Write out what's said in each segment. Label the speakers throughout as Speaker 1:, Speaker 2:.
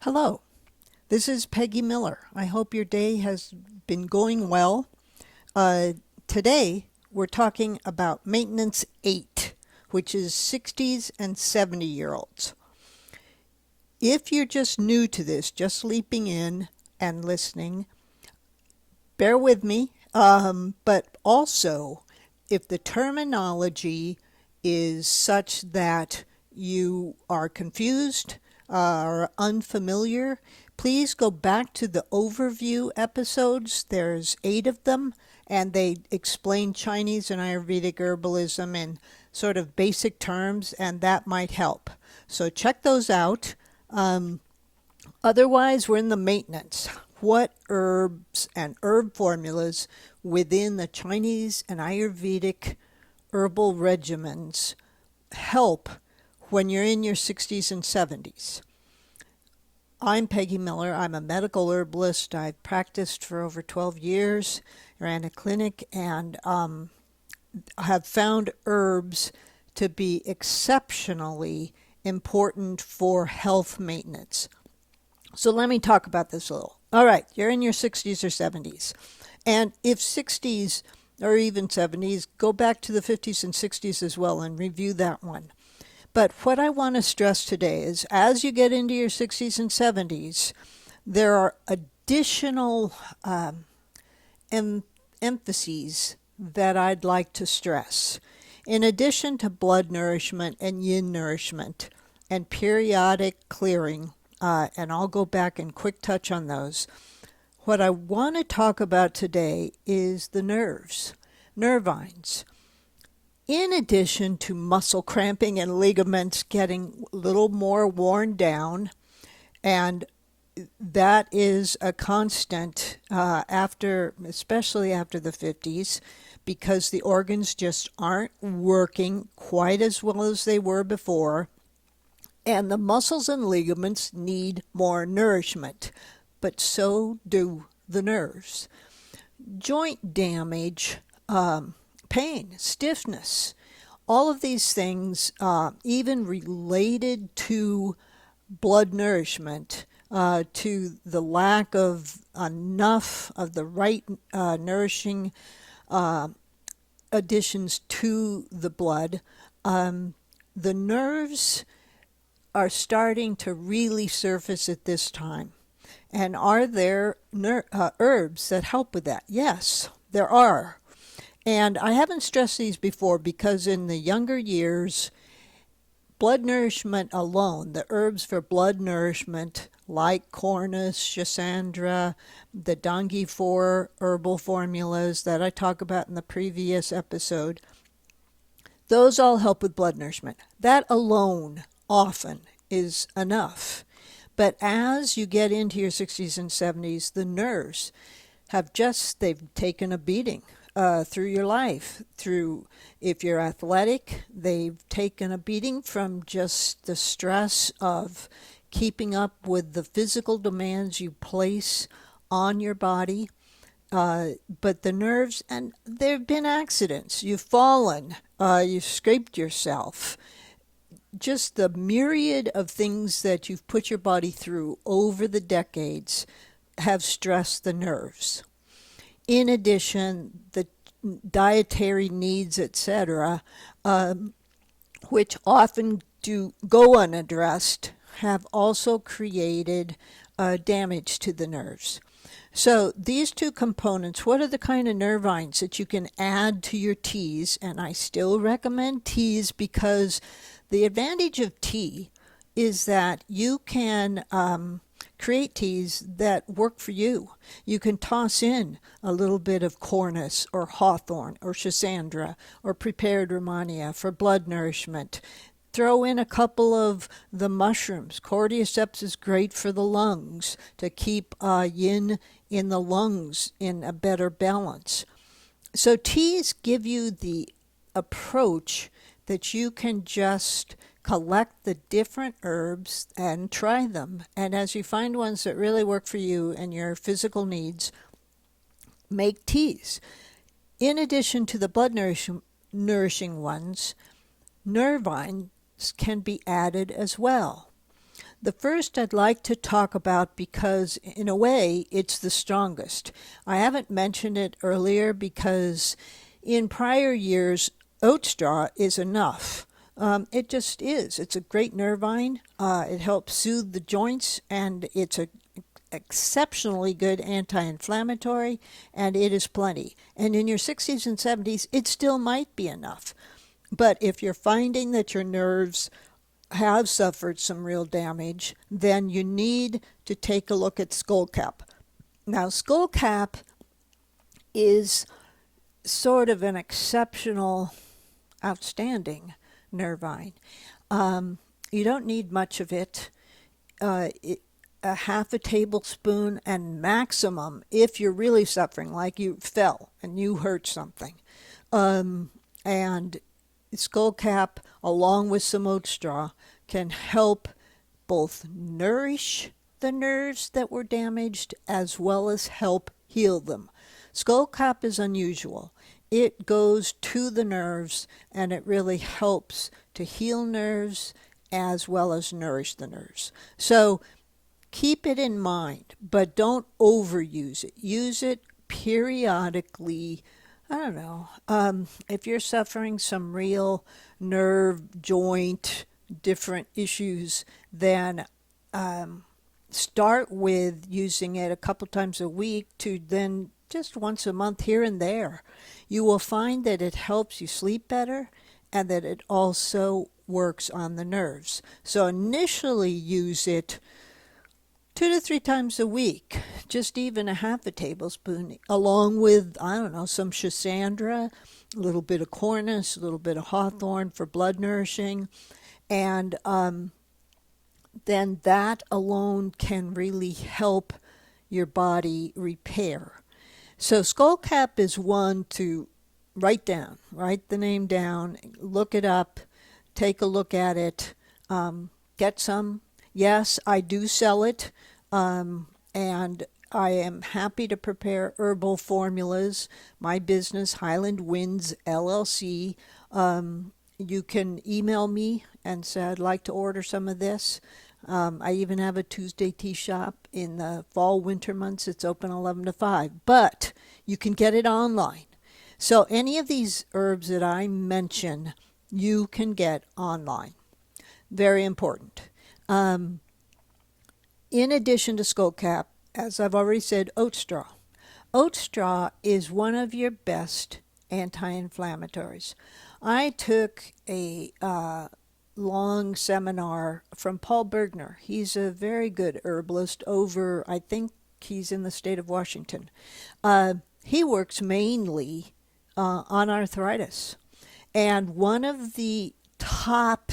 Speaker 1: Hello, this is Peggy Miller. I hope your day has been going well. Today, we're talking about maintenance 8, which is 60s and 70-year-olds. If you're just new to this, just leaping in and listening, bear with me. But also, if the terminology is such that you are confused, are unfamiliar, please go back to the overview episodes. There's 8 of them, and they explain Chinese and Ayurvedic herbalism in sort of basic terms, and that might help. So check those out. Otherwise, we're in the maintenance. What herbs and herb formulas within the Chinese and Ayurvedic herbal regimens help when you're in your 60s and 70s. I'm Peggy Miller. I'm a medical herbalist. I've practiced for over 12 years, ran a clinic, and have found herbs to be exceptionally important for health maintenance. So let me talk about this a little. All right, you're in your 60s or 70s. And if 60s or even 70s, go back to the 50s and 60s as well and review that one. But what I want to stress today is as you get into your 60s and 70s, there are additional emphases that I'd like to stress. In addition to blood nourishment and yin nourishment and periodic clearing, and I'll go back and quick touch on those, what I want to talk about today is the nerves, nervines. In addition to muscle cramping and ligaments getting a little more worn down, and that is a constant especially after the 50s, because the organs just aren't working quite as well as they were before, and the muscles and ligaments need more nourishment, but so do the nerves. Joint damage, pain, stiffness, all of these things, even related to blood nourishment, to the lack of enough of the right nourishing additions to the blood, the nerves are starting to really surface at this time. And are there herbs that help with that? Yes, there are. And I haven't stressed these before because in the younger years, blood nourishment alone, the herbs for blood nourishment like cornus, schizandra, the Dangi 4 herbal formulas that I talk about in the previous episode, those all help with blood nourishment. That alone often is enough. But as you get into your 60s and 70s, the nerves they've taken a beating. Through your life, if you're athletic, they've taken a beating from just the stress of keeping up with the physical demands you place on your body. But the nerves, and there have been accidents. You've fallen, you've scraped yourself. Just the myriad of things that you've put your body through over the decades have stressed the nerves. In addition, the dietary needs, etc., which often do go unaddressed, have also created damage to the nerves. So these two components, what are the kind of nervines that you can add to your teas? And I still recommend teas because the advantage of tea is that you can create teas that work for you. You can toss in a little bit of cornus or hawthorne or schizandra or prepared romania for blood nourishment. Throw in a couple of the mushrooms. Cordyceps is great for the lungs to keep yin in the lungs in a better balance. So teas give you the approach that you can just collect the different herbs and try them. And as you find ones that really work for you and your physical needs, make teas. In addition to the blood nourishing ones, nervines can be added as well. The first I'd like to talk about because, in a way, it's the strongest. I haven't mentioned it earlier because in prior years, oat straw is enough. It just is. It's a great nervine. It helps soothe the joints, and it's a exceptionally good anti-inflammatory, and it is plenty. And in your 60s and 70s, it still might be enough. But if you're finding that your nerves have suffered some real damage, then you need to take a look at skullcap. Now, skullcap is sort of an exceptional, outstanding nervine. You don't need much of it. A half a tablespoon and maximum if you're really suffering, like you fell and you hurt something. And skullcap, along with some oat straw, can help both nourish the nerves that were damaged as well as help heal them. Skullcap is unusual. It goes to the nerves, and it really helps to heal nerves as well as nourish the nerves. So keep it in mind, but don't overuse it. Use it periodically. I don't know, if you're suffering some real nerve, joint, different issues, then start with using it a couple times a week to then just once a month here and there. You will find that it helps you sleep better and that it also works on the nerves. So initially use it 2 to 3 times a week, just even a half a tablespoon, along with, I don't know, some schizandra, a little bit of cornus, a little bit of hawthorne for blood nourishing, and then that alone can really help your body repair. So skullcap is one to write down, write the name down, look it up, take a look at it, get some. Yes, I do sell it, and I am happy to prepare herbal formulas. My business, Highland Winds LLC. You can email me and say, I'd like to order some of this. I even have a Tuesday tea shop in the fall, winter months. It's open 11 to 5, but you can get it online. So any of these herbs that I mention, you can get online. Very important. In addition to skullcap, as I've already said, oat straw. Oat straw is one of your best anti-inflammatories. I took a long seminar from Paul Bergner. He's a very good herbalist over, I think he's in the state of Washington. He works mainly on arthritis. And one of the top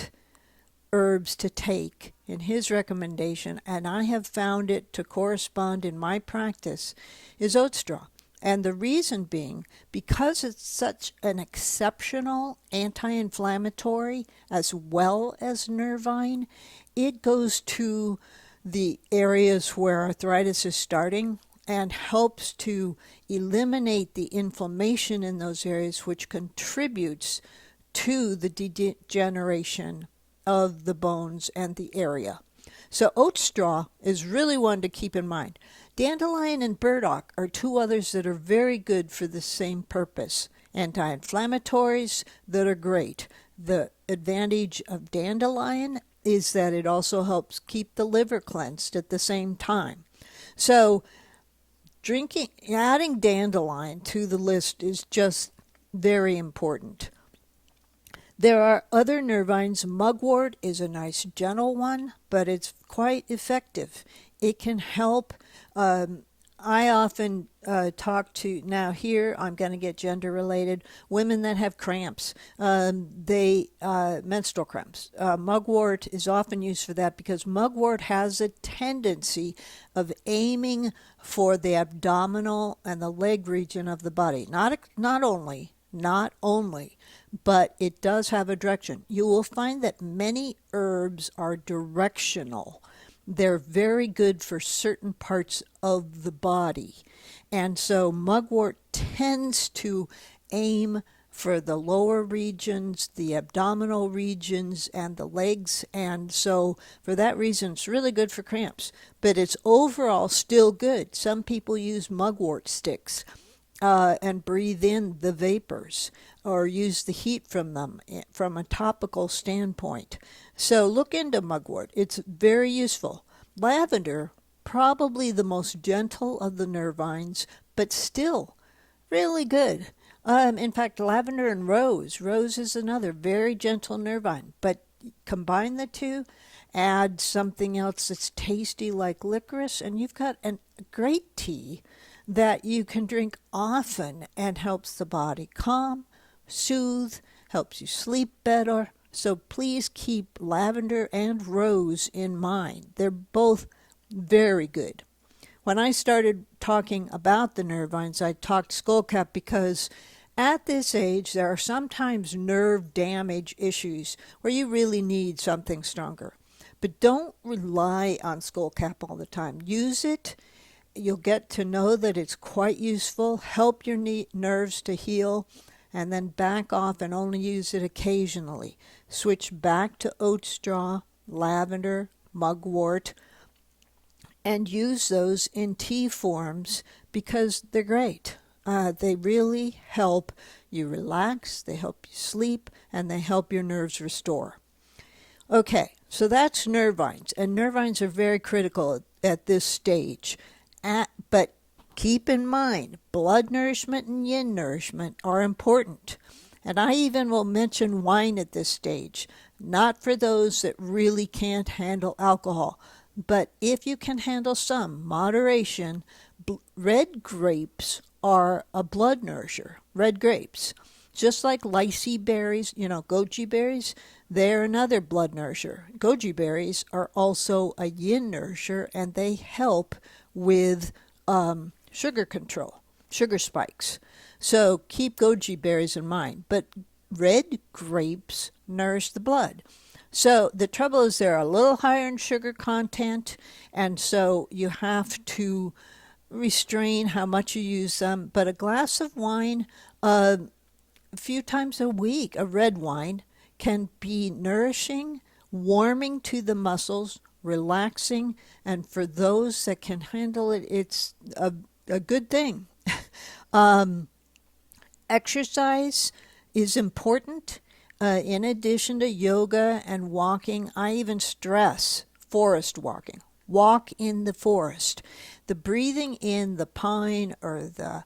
Speaker 1: herbs to take in his recommendation, and I have found it to correspond in my practice, is oat straw. And the reason being, because it's such an exceptional anti-inflammatory as well as nervine, it goes to the areas where arthritis is starting and helps to eliminate the inflammation in those areas, which contributes to the degeneration of the bones and the area. So oat straw is really one to keep in mind. Dandelion and burdock are two others that are very good for the same purpose. Anti-inflammatories that are great. The advantage of dandelion is that it also helps keep the liver cleansed at the same time. So adding dandelion to the list is just very important. There are other nervines. Mugwort is a nice gentle one, but it's quite effective. It can help. I often talk to, now here I'm going to get gender related, women that have cramps, menstrual cramps. Mugwort is often used for that because mugwort has a tendency of aiming for the abdominal and the leg region of the body. Not only, but it does have a direction. You will find that many herbs are directional. They're very good for certain parts of the body. And so mugwort tends to aim for the lower regions, the abdominal regions, and the legs. And so for that reason, it's really good for cramps. But it's overall still good. Some people use mugwort sticks and breathe in the vapors or use the heat from them from a topical standpoint. So look into mugwort. It's very useful. Lavender, probably the most gentle of the nervines, but still really good. In fact, lavender and rose. Rose is another very gentle nervine. But combine the two, add something else that's tasty like licorice, and you've got a great tea that you can drink often and helps the body calm, soothe, helps you sleep better. So please keep lavender and rose in mind. They're both very good. When I started talking about the nervines, I talked skullcap because at this age there are sometimes nerve damage issues where you really need something stronger. But don't rely on skullcap all the time. Use it. You'll get to know that it's quite useful, help your nerves to heal, and then back off and only use it occasionally. Switch back to oat straw, lavender, mugwort, and use those in tea forms because they're great. They really help you relax, they help you sleep, and they help your nerves restore. Okay, so that's nervines, and nervines are very critical at this stage. But keep in mind, blood nourishment and yin nourishment are important. And I even will mention wine at this stage, not for those that really can't handle alcohol. But if you can handle some, moderation, red grapes are a blood nourisher, red grapes. Just like lychee berries, goji berries, they're another blood nourisher. Goji berries are also a yin nourisher, and they help with sugar control, sugar spikes. So keep goji berries in mind. But red grapes nourish the blood. So the trouble is they're a little higher in sugar content, and so you have to restrain how much you use them. But a glass of wine a few times a week, a red wine, can be nourishing, warming to the muscles, relaxing, and for those that can handle it, it's a good thing. Exercise is important. In addition to yoga and walking, I even stress forest walking. Walk in the forest. The breathing in the pine or the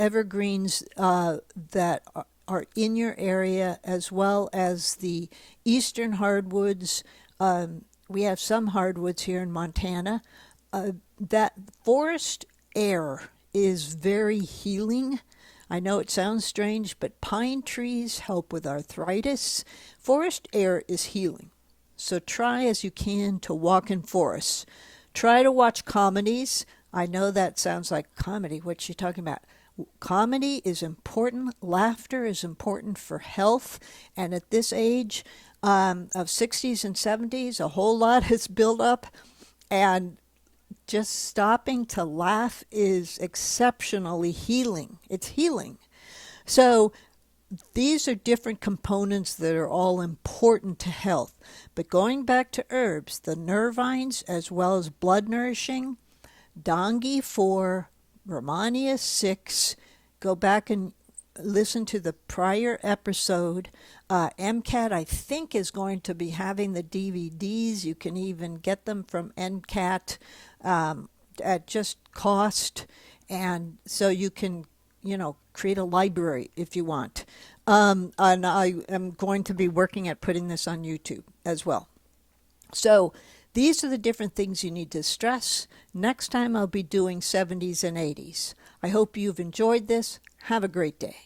Speaker 1: evergreens that are in your area, as well as the eastern hardwoods. We have some hardwoods here in Montana. That forest air is very healing. I know it sounds strange, but pine trees help with arthritis. Forest air is healing. So try as you can to walk in forests. Try to watch comedies. I know that sounds like comedy. What's she talking about? Comedy is important. Laughter is important for health. And at this age of 60's and 70's, a whole lot has built up. And just stopping to laugh is exceptionally healing. It's healing. So these are different components that are all important to health. But going back to herbs, the nervines as well as blood nourishing, Dangi 4, Romania 6, go back and listen to the prior episode. MCAT, I think, is going to be having the DVDs. You can even get them from MCAT at just cost. And so you can, create a library if you want. And I am going to be working at putting this on YouTube as well. So these are the different things you need to stress. Next time I'll be doing 70's and 80's. I hope you've enjoyed this. Have a great day.